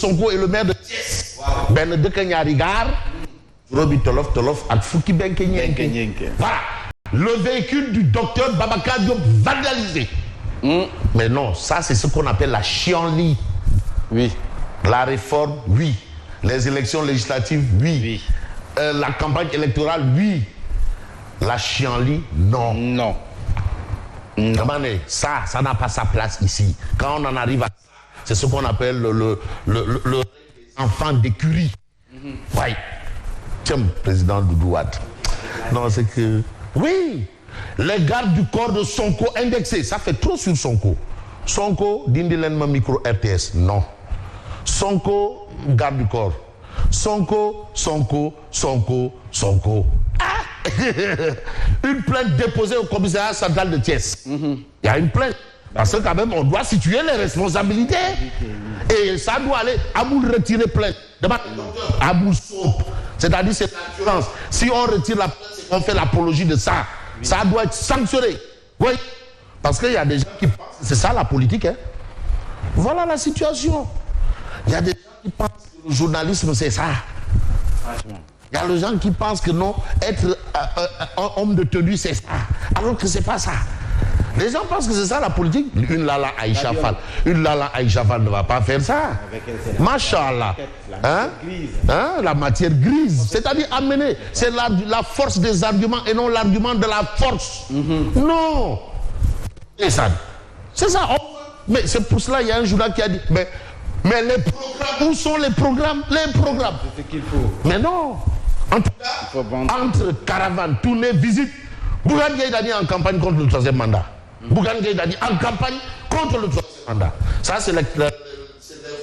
Sonko est le maire de Thiès. Ben de Kanyarigar, Robi Tolof Tolof, ak Fouki Benke Nyenke. Voilà. Le véhicule du docteur Babacar Diop vandalisé. Mais non, ça c'est ce qu'on appelle la chienlit. Oui. La réforme, oui. Les élections législatives, oui. La campagne électorale, oui. La chienlit, non. Non. Ça n'a pas sa place ici. Quand on en arrive à ça, c'est ce qu'on appelle le enfant d'écurie. Oui. Tiens, président Doudouad. Non, c'est que... Oui. Les gardes du corps de Sonko indexés, ça fait trop sur Sonko. Sonko, Dindilenma micro RTS, non. Sonko, garde du corps. Sonko. Ah! Une plainte déposée au commissariat central de Thiès. Il y a une plainte. Parce que quand même, on doit situer les responsabilités. Et ça doit aller à vous retirer plainte. À vous sauter. C'est-à-dire, c'est l'assurance. Si on retire la plainte, c'est qu'on fait l'apologie de ça. Ça doit être sanctionné. Oui. Parce qu'il y a des gens qui pensent que c'est ça la politique. Hein. Voilà la situation. Il y a des gens qui pensent que le journalisme, c'est ça. Il y a des gens qui pensent que non, être homme de tenue, c'est ça. Alors que c'est pas ça. Les gens pensent que c'est ça la politique. Une Lala Aïcha Fall. Une Lala Aïcha Fall ne va pas faire ça. Machallah. Hein? La matière grise. C'est-à-dire amener. C'est la force des arguments et non l'argument de la force. Non. C'est ça. C'est ça. Mais c'est pour cela qu'il y a un journal qui a dit mais les programmes, où sont les programmes? Les programmes. C'est ce qu'il faut. Mais non. En tout cas, entre caravane, tournée, visite, Bougane Gueye Dany en campagne contre le troisième mandat. Bougane Gueye Dany en campagne contre le troisième mandat. Ça, c'est l'information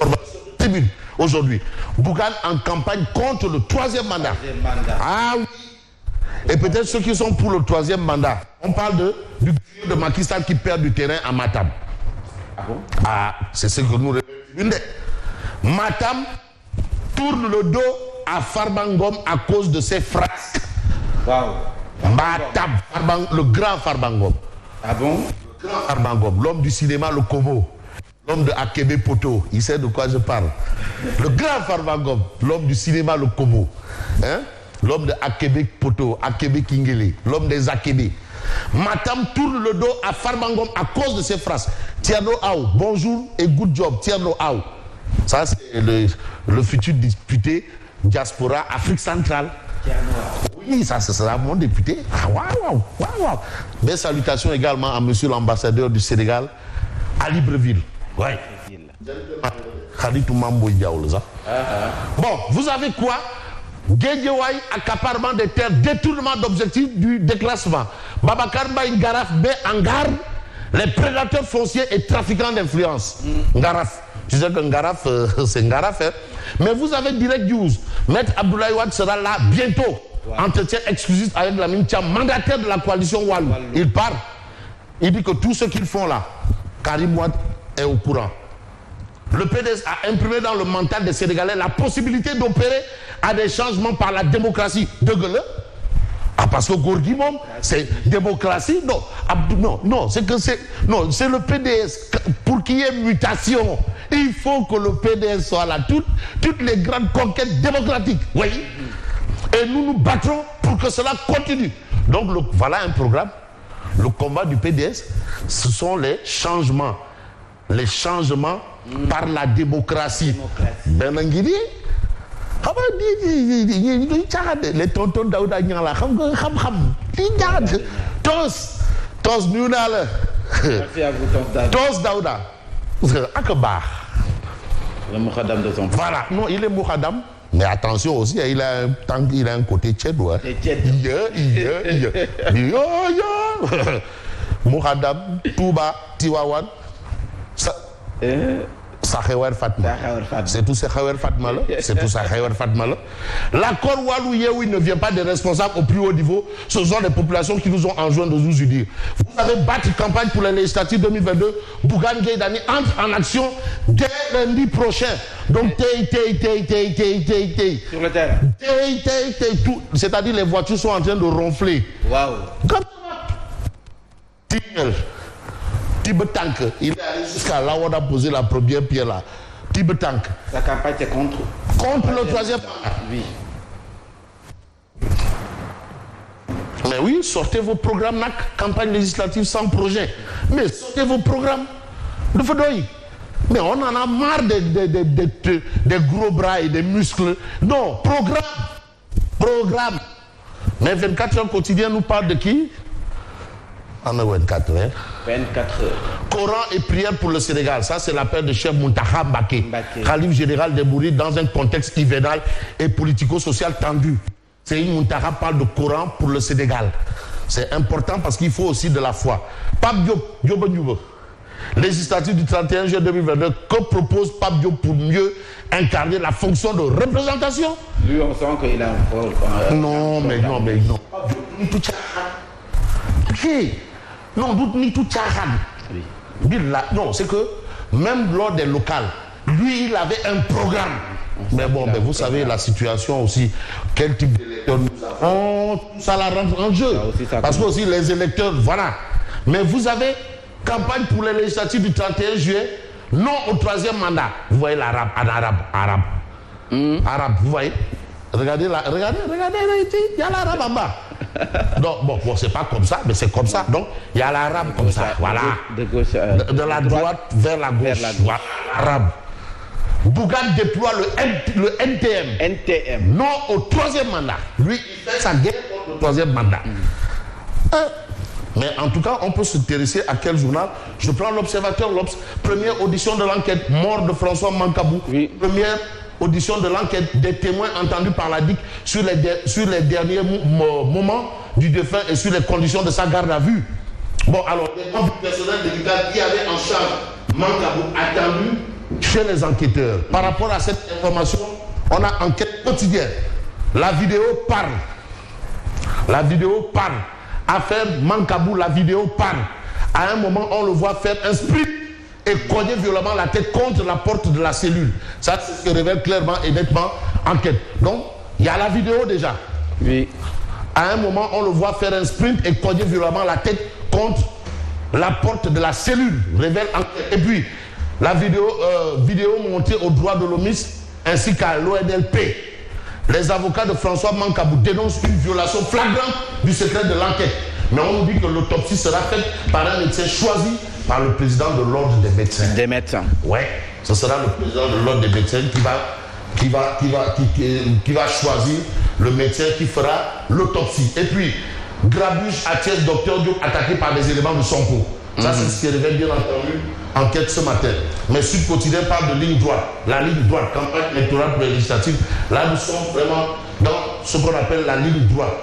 de tribune aujourd'hui. Bougane en campagne contre le troisième mandat. Ah oui. Et peut-être ceux qui sont pour le troisième mandat. On parle du de Macky Sall qui perd du terrain à Matam. Ah bon? Ah, c'est ce que nous révélons. Matam tourne le dos à Farbangom à cause de ses frasques. Waouh. Matam, le grand Farbangom. Ah bon? Le grand Farbangom, l'homme du cinéma, le Kobo. L'homme de Akebe Poto, il sait de quoi je parle. Le grand Farbangom, l'homme du cinéma, le Kobo. Hein? L'homme de Akebe Poto, Akebe Kingele, l'homme des Akebe. Matam tourne le dos à Farbangom à cause de ses phrases. Tierno Aou, bonjour et good job, Tierno Aou. Ça, c'est le futur député diaspora Afrique centrale. Oui, ça, c'est ça, mon député. Ah, waouh. Mes salutations également à monsieur l'ambassadeur du Sénégal à Libreville. Oui. Bon, vous avez quoi? Guédiawaye, accaparement des terres, détournement d'objectifs du déclassement. Babacar Mbaye Ngaraf met en garde les prédateurs fonciers et trafiquants d'influence. Ngaraf. Je sais que Ngaraf, c'est Ngaraf. Hein. Mais vous avez Direct News. Maître Abdoulaye Wade sera là bientôt. Entretien exclusif avec Lamine Thiam, mandataire de la coalition Walou. Il parle. Il dit que tout ce qu'ils font là, Karim Wade est au courant. Le PDS a imprimé dans le mental des Sénégalais la possibilité d'opérer à des changements par la démocratie. De gueule. Ah, parce que Gourguimom, c'est démocratie. Non, c'est que c'est le PDS. Pour qu'il y ait mutation, il faut que le PDS soit là. Toutes les grandes conquêtes démocratiques. Oui. Et nous nous battrons pour que cela continue. Donc voilà un programme. Le combat du PDS, ce sont les changements. Les changements par la démocratie. Benangiri. Les tontons Daouda Niala, Tos Nunal, Tos Daouda, Akbar. Le Moukhadam de son père. Voilà, non, il est Moukhadam, mais attention aussi, il a un côté tchèdois. Moukhadam, Touba, Tiwawan. Sahewer Fatma. C'est tout ça Sahewer Fatma là. C'est tout ça Sahewer Fatma là. L'accord Walou Yewi ne vient pas des responsables au plus haut niveau. Ce sont les populations qui nous ont enjoint de nous unir. Vous avez battu campagne pour les législatives 2022. Bougane Gueye Dany entre en action dès lundi prochain. Donc Sur le terrain. C'est-à-dire les voitures sont en train de ronfler. Waouh. Il est allé jusqu'à là où on a posé la première pierre là. Tibetank. Sa campagne, c'est contre Le troisième mandat. Oui. Mais oui, sortez vos programmes NAC, campagne législative sans projet. Mais sortez vos programmes de Fedoï. Mais on en a marre des gros bras et des muscles. Non, programme. Mais 24 heures quotidien nous parle de qui? En 24 heures. 24 heures. Coran et prière pour le Sénégal. Ça, c'est l'appel de Cheikh Muntaha Mbacké, Khalife général des Mourides, dans un contexte hivernal et politico-social tendu. C'est une Muntaha parle de Coran pour le Sénégal. C'est important parce qu'il faut aussi de la foi. Pape Diop, législative du 31 juillet 2022, que propose Pape Diop pour mieux incarner la fonction de représentation? Lui, on sent qu'il a un rôle. Non. Non, c'est que même lors des locales, lui, il avait un programme. Mais bon, vous savez, la situation aussi, quel type d'électeurs nous avons, ça la rentre en jeu. Parce que aussi les électeurs, voilà. Mais vous avez campagne pour les législatives du 31 juillet, non au troisième mandat. Vous voyez l'arabe, arabe, vous voyez. Regardez, il y a l'arabe en bas. Donc, bon, c'est pas comme ça, mais c'est comme ça. Donc, il y a l'arabe comme ça, voilà. De gauche, de la droite vers la gauche. Voilà, l'arabe. Bougane déploie le NTM. Non au troisième mandat. Lui, il fait sa guerre contre le troisième mandat. Mais en tout cas, on peut s'intéresser à quel journal. Je prends l'Observateur, première audition de l'enquête, mort de François Mancabou. Oui. Première audition de l'enquête, des témoins entendus par la DIC sur les derniers moments du défunt et sur les conditions de sa garde à vue. Bon, alors, les membres du personnel médical qui avaient en charge Mancabou attendu chez les enquêteurs. Par rapport à cette information, on a enquête quotidienne. La vidéo parle. Affaire Mancabou, la vidéo parle. À un moment, on le voit faire un split et cogner violemment la tête contre la porte de la cellule. Ça se révèle clairement et nettement enquête. Donc, il y a la vidéo déjà. Oui. À un moment, on le voit faire un sprint et cogner violemment la tête contre la porte de la cellule. Révèle enquête. Et puis, la vidéo montée au droit de l'homme ainsi qu'à l'ONLP. Les avocats de François Mancabou dénoncent une violation flagrante du secret de l'enquête. Mais on nous dit que l'autopsie sera faite par un médecin choisi par le président de l'ordre des médecins. Des médecins. Ouais, ce sera le président de l'ordre des médecins qui va choisir le médecin qui fera l'autopsie. Et puis, Grabuge, Atiès, docteur Diop attaqué par des éléments de Sonko. Ça, c'est ce qui révèle bien entendu enquête ce matin. Mais Sud Quotidien parle de ligne droite. La ligne droite, campagne électorale pour les législatives. Là, nous sommes vraiment dans ce qu'on appelle la ligne droite.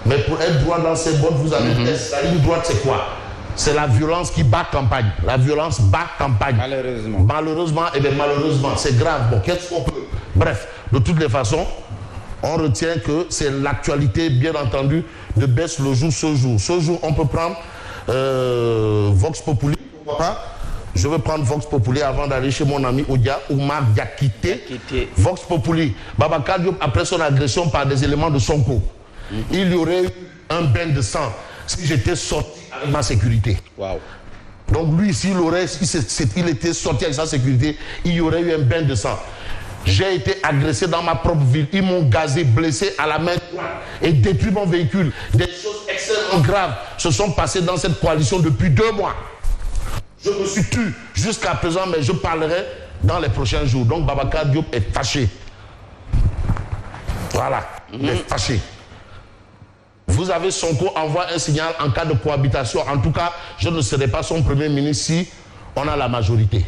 Mais pour être droit dans ces bottes, vous avez la ligne droite, c'est quoi? C'est la violence qui bat campagne. La violence bat campagne. Malheureusement. Malheureusement, c'est grave. Bon, qu'est-ce qu'on peut... Bref, de toutes les façons, on retient que c'est l'actualité, bien entendu, de baisse le jour ce jour. Ce jour, on peut prendre Vox Populi, pourquoi pas? Je vais prendre Vox Populi avant d'aller chez mon ami Odia, Oumar Diakité. Vox Populi. Babacar Diop, après son agression par des éléments de Sonko, il y aurait eu un bain de sang si j'étais sorti avec ma sécurité. Wow. Donc lui, s'il était sorti avec sa sécurité, il y aurait eu un bain de sang. J'ai été agressé dans ma propre ville. Ils m'ont gazé, blessé à la main droite et détruit mon véhicule. Des choses extrêmement graves se sont passées dans cette coalition depuis 2 mois. Je me suis tué jusqu'à présent, mais je parlerai dans les prochains jours. Donc Babacar Diop est fâché. Voilà, il est fâché. Vous avez Sonko envoie un signal en cas de cohabitation. En tout cas, je ne serai pas son premier ministre si on a la majorité.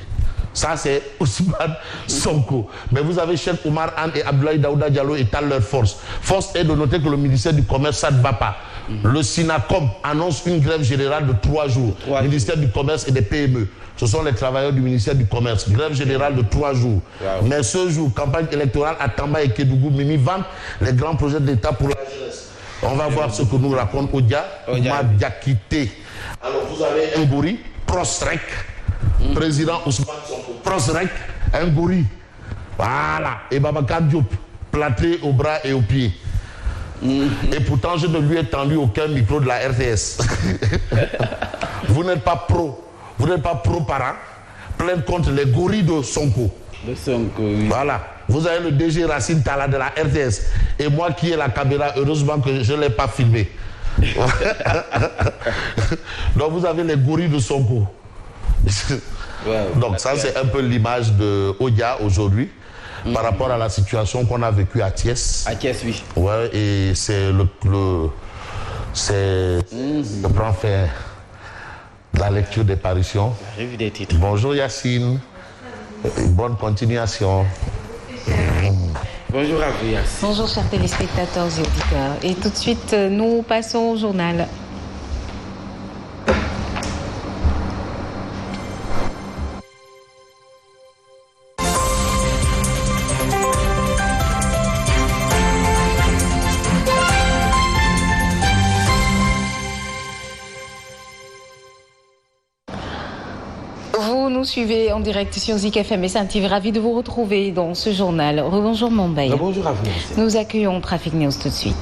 Ça, c'est Ousmane Sonko. Mais vous avez Cheikh Oumar Anne et Abdoulaye Daouda Diallo étalent leur force. Force est de noter que le ministère du Commerce, ça ne va pas. Le SINACOM annonce une grève générale de 3 jours. Le ministère du Commerce et des PME. Ce sont les travailleurs du ministère du Commerce. Grève générale de 3 jours. Wow. Mais ce jour, campagne électorale à Tamba et Kédougou, Mimi vendent les grands projets de l'État pour la jeunesse. On va voir ce que nous raconte Odia Diakité. Alors, vous avez un gorille, Prosrec. Président Ousmane Sonko, Prosrec, un gorille. Voilà. Et Babacar Diop, plâtré aux bras et aux pieds. Et pourtant, je ne lui ai tendu aucun micro de la RTS. Vous n'êtes pas pro. Vous n'êtes pas pro-parent. Plainte contre les gorilles de Sonko. Le Sonko, oui. Voilà. Vous avez le DG Racine Tala de la RTS. Et moi qui ai la caméra, heureusement que je ne l'ai pas filmé. Donc vous avez les gorilles de Sonko. Donc ça, c'est un peu l'image de Odia aujourd'hui par rapport à la situation qu'on a vécue à Thiès. À Thiès, oui. Ouais, et c'est le grand fait de la lecture des parutions. J'ai vu des titres. Bonjour Yacine. Bonne continuation. Bonjour à vous, Yacine. Bonjour chers téléspectateurs et auditeurs. Et tout de suite, nous passons au journal. Vous nous suivez en direct sur Zik FM et Saint-Yves. Ravi de vous retrouver dans ce journal. Rebonjour Mumbai. Bonjour à vous, Yacine. Nous accueillons Trafic News tout de suite.